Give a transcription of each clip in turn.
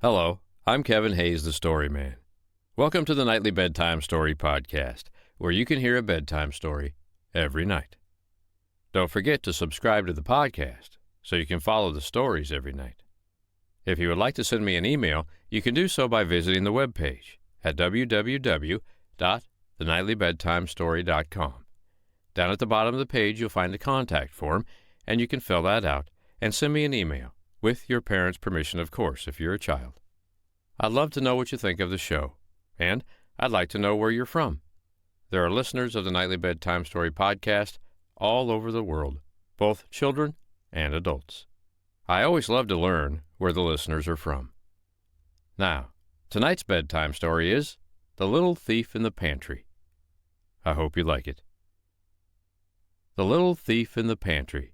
Hello, I'm Kevin Hayes, the Story Man. Welcome to the Nightly Bedtime Story Podcast, where you can hear a bedtime story every night. Don't forget to subscribe to the podcast so you can follow the stories every night. If you would like to send me an email, you can do so by visiting the webpage at www.thenightly-bedtimestory.com. Down at the bottom of the page, you'll find a contact form, and you can fill that out and send me an email, with your parents' permission, of course, if you're a child. I'd love to know what you think of the show, and I'd like to know where you're from. There are listeners of the Nightly Bedtime Story Podcast all over the world, both children and adults. I always love to learn where the listeners are from. Now, tonight's bedtime story is The Little Thief in the Pantry. I hope you like it. The Little Thief in the Pantry.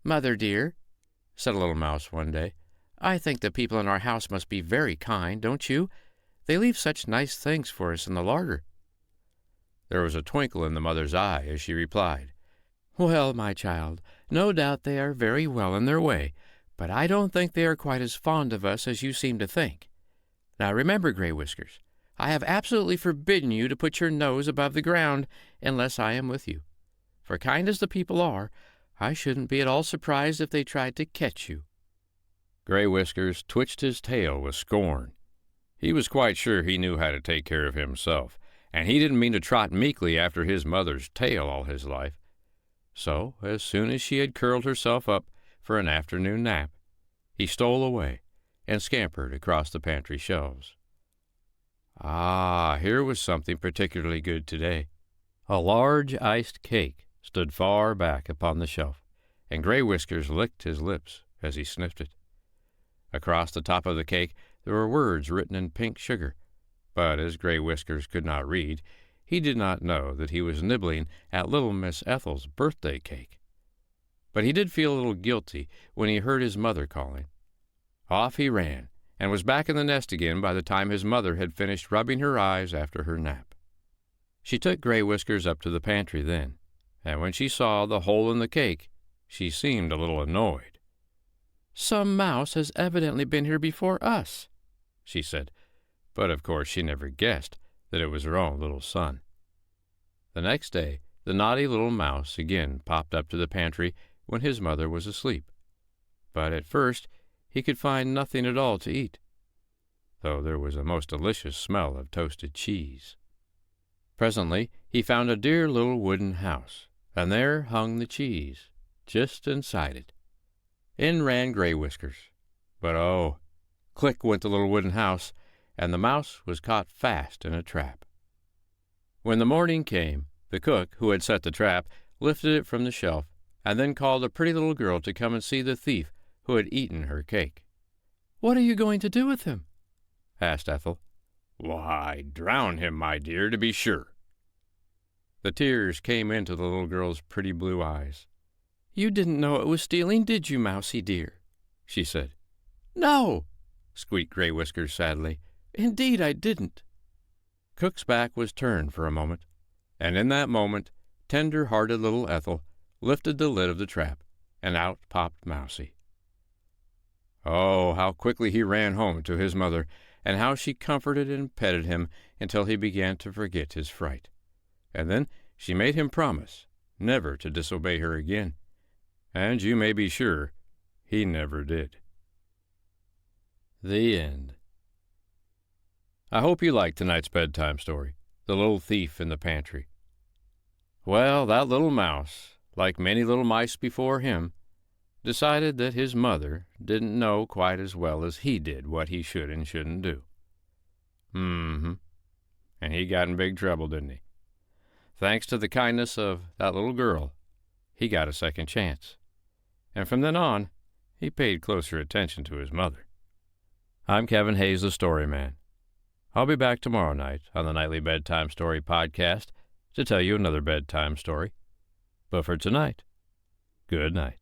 "Mother dear," said a little mouse one day, "I think the people in our house must be very kind, don't you? They leave such nice things for us in the larder." There was a twinkle in the mother's eye as she replied, "Well, my child, no doubt they are very well in their way, but I don't think they are quite as fond of us as you seem to think. Now remember, Gray Whiskers, I have absolutely forbidden you to put your nose above the ground unless I am with you. For kind as the people are, I shouldn't be at all surprised if they tried to catch you." Gray Whiskers twitched his tail with scorn. He was quite sure he knew how to take care of himself, and he didn't mean to trot meekly after his mother's tail all his life. So, as soon as she had curled herself up for an afternoon nap, he stole away and scampered across the pantry shelves. Ah, here was something particularly good today. A large iced cake stood far back upon the shelf, and Gray Whiskers licked his lips as he sniffed it. Across the top of the cake there were words written in pink sugar, but as Gray Whiskers could not read, he did not know that he was nibbling at little Miss Ethel's birthday cake. But he did feel a little guilty when he heard his mother calling. Off he ran, and was back in the nest again by the time his mother had finished rubbing her eyes after her nap. She took Gray Whiskers up to the pantry then, and when she saw the hole in the cake, she seemed a little annoyed. "Some mouse has evidently been here before us," she said, but of course she never guessed that it was her own little son. The next day, the naughty little mouse again popped up to the pantry when his mother was asleep, but at first he could find nothing at all to eat, though there was a most delicious smell of toasted cheese. Presently he found a dear little wooden house, and there hung the cheese, just inside it. In ran Gray Whiskers, but oh, click went the little wooden house, and the mouse was caught fast in a trap. When the morning came, the cook, who had set the trap, lifted it from the shelf, and then called a pretty little girl to come and see the thief who had eaten her cake. "What are you going to do with him?" asked Ethel. "Why, drown him, my dear, to be sure." The tears came into the little girl's pretty blue eyes. "You didn't know it was stealing, did you, Mousie dear?" she said. "No," squeaked Gray Whiskers sadly. "Indeed I didn't." Cook's back was turned for a moment, and in that moment tender-hearted little Ethel lifted the lid of the trap, and out popped Mousie. Oh, how quickly he ran home to his mother, and how she comforted and petted him until he began to forget his fright. And then she made him promise never to disobey her again, and you may be sure he never did. The end. I hope you liked tonight's bedtime story, The Little Thief in the Pantry. Well, that little mouse, like many little mice before him, decided that his mother didn't know quite as well as he did what he should and shouldn't do. And he got in big trouble, didn't he? Thanks to the kindness of that little girl, he got a second chance. And from then on, he paid closer attention to his mother. I'm Kevin Hayes, the Story Man. I'll be back tomorrow night on the Nightly Bedtime Story Podcast to tell you another bedtime story. But for tonight, good night.